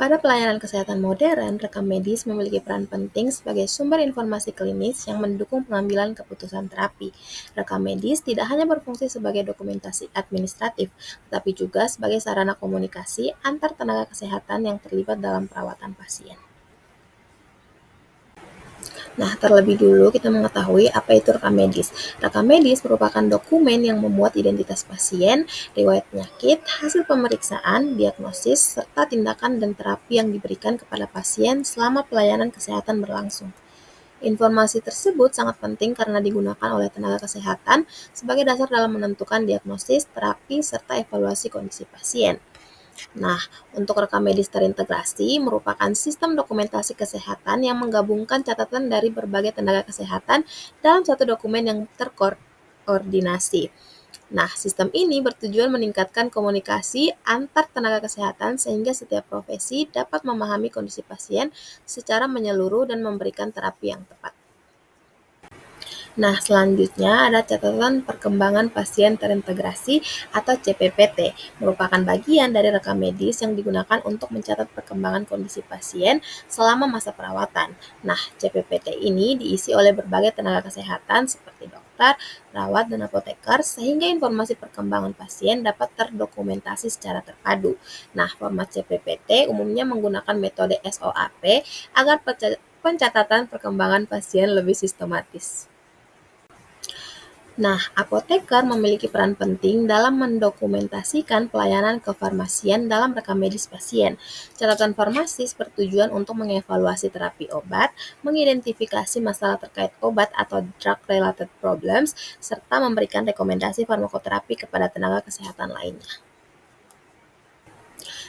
Pada pelayanan kesehatan modern, rekam medis memiliki peran penting sebagai sumber informasi klinis yang mendukung pengambilan keputusan terapi. Rekam medis tidak hanya berfungsi sebagai dokumentasi administratif, tetapi juga sebagai sarana komunikasi antar tenaga kesehatan yang terlibat dalam perawatan pasien. Nah, terlebih dulu kita mengetahui apa itu rekam medis. Rekam medis merupakan dokumen yang memuat identitas pasien, riwayat penyakit, hasil pemeriksaan, diagnosis, serta tindakan dan terapi yang diberikan kepada pasien selama pelayanan kesehatan berlangsung. Informasi tersebut sangat penting karena digunakan oleh tenaga kesehatan sebagai dasar dalam menentukan diagnosis, terapi, serta evaluasi kondisi pasien. Nah, untuk rekam medis terintegrasi merupakan sistem dokumentasi kesehatan yang menggabungkan catatan dari berbagai tenaga kesehatan dalam satu dokumen yang terkoordinasi. Nah, sistem ini bertujuan meningkatkan komunikasi antar tenaga kesehatan sehingga setiap profesi dapat memahami kondisi pasien secara menyeluruh dan memberikan terapi yang tepat. Nah, selanjutnya ada catatan perkembangan pasien terintegrasi atau CPPT, merupakan bagian dari rekam medis yang digunakan untuk mencatat perkembangan kondisi pasien selama masa perawatan. Nah, CPPT ini diisi oleh berbagai tenaga kesehatan seperti dokter, perawat, dan apoteker sehingga informasi perkembangan pasien dapat terdokumentasi secara terpadu. Nah, format CPPT umumnya menggunakan metode SOAP agar pencatatan perkembangan pasien lebih sistematis. Nah, apoteker memiliki peran penting dalam mendokumentasikan pelayanan kefarmasian dalam rekam medis pasien. Catatan farmasis bertujuan untuk mengevaluasi terapi obat, mengidentifikasi masalah terkait obat atau drug-related problems, serta memberikan rekomendasi farmakoterapi kepada tenaga kesehatan lainnya.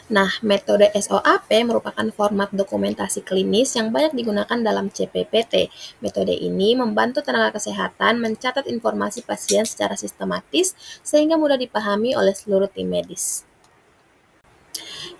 Nah, metode SOAP merupakan format dokumentasi klinis yang banyak digunakan dalam CPPT. Metode ini membantu tenaga kesehatan mencatat informasi pasien secara sistematis sehingga mudah dipahami oleh seluruh tim medis.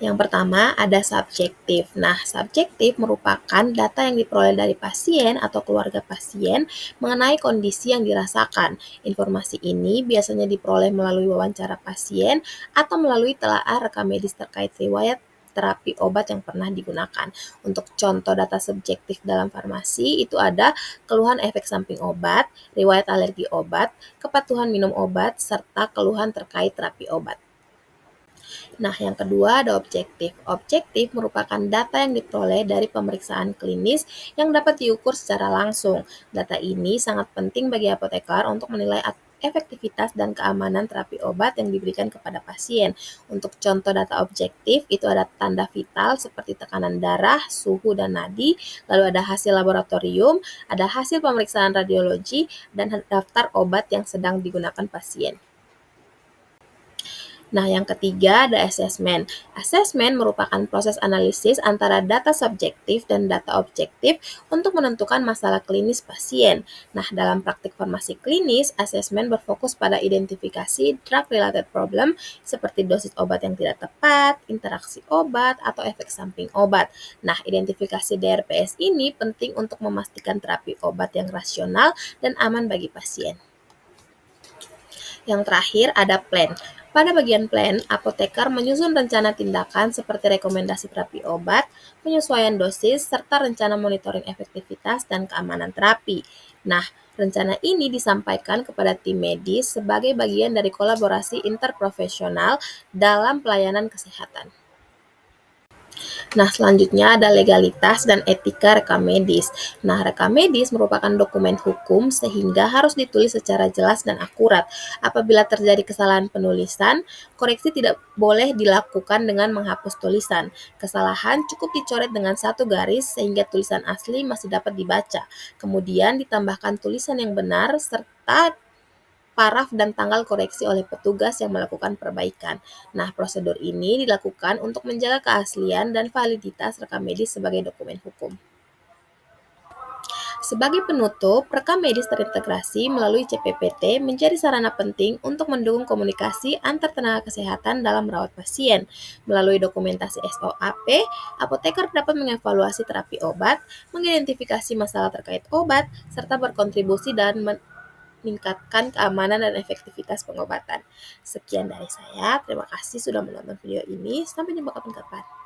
Yang pertama ada subjektif. Nah, subjektif merupakan data yang diperoleh dari pasien atau keluarga pasien mengenai kondisi yang dirasakan. Informasi ini biasanya diperoleh melalui wawancara pasien atau melalui telaah rekam medis terkait riwayat terapi obat yang pernah digunakan. Untuk contoh data subjektif dalam farmasi itu ada keluhan efek samping obat, riwayat alergi obat, kepatuhan minum obat, serta keluhan terkait terapi obat. Nah, yang kedua ada objektif. Objektif merupakan data yang diperoleh dari pemeriksaan klinis yang dapat diukur secara langsung. Data ini sangat penting bagi apoteker untuk menilai efektivitas dan keamanan terapi obat yang diberikan kepada pasien. Untuk contoh data objektif, itu ada tanda vital seperti tekanan darah, suhu, dan nadi, lalu ada hasil laboratorium, ada hasil pemeriksaan radiologi, dan daftar obat yang sedang digunakan pasien. Nah, yang ketiga ada asesmen. Asesmen merupakan proses analisis antara data subjektif dan data objektif untuk menentukan masalah klinis pasien. Nah, dalam praktik farmasi klinis, asesmen berfokus pada identifikasi drug-related problem seperti dosis obat yang tidak tepat, interaksi obat, atau efek samping obat. Nah, identifikasi DRPS ini penting untuk memastikan terapi obat yang rasional dan aman bagi pasien. Yang terakhir ada plan. Pada bagian plan, apoteker menyusun rencana tindakan seperti rekomendasi terapi obat, penyesuaian dosis, serta rencana monitoring efektivitas dan keamanan terapi. Nah, rencana ini disampaikan kepada tim medis sebagai bagian dari kolaborasi interprofesional dalam pelayanan kesehatan. Nah, selanjutnya ada legalitas dan etika rekam medis. Nah, rekam medis merupakan dokumen hukum sehingga harus ditulis secara jelas dan akurat. Apabila terjadi kesalahan penulisan, koreksi tidak boleh dilakukan dengan menghapus tulisan. Kesalahan cukup dicoret dengan satu garis sehingga tulisan asli masih dapat dibaca. Kemudian ditambahkan tulisan yang benar serta paraf dan tanggal koreksi oleh petugas yang melakukan perbaikan. Nah, prosedur ini dilakukan untuk menjaga keaslian dan validitas rekam medis sebagai dokumen hukum. Sebagai penutup, rekam medis terintegrasi melalui CPPT menjadi sarana penting untuk mendukung komunikasi antar tenaga kesehatan dalam merawat pasien. Melalui dokumentasi SOAP, apoteker dapat mengevaluasi terapi obat, mengidentifikasi masalah terkait obat, serta berkontribusi dan meningkatkan keamanan dan efektivitas pengobatan. Sekian dari saya, terima kasih sudah menonton video ini, sampai jumpa kapan-kapan.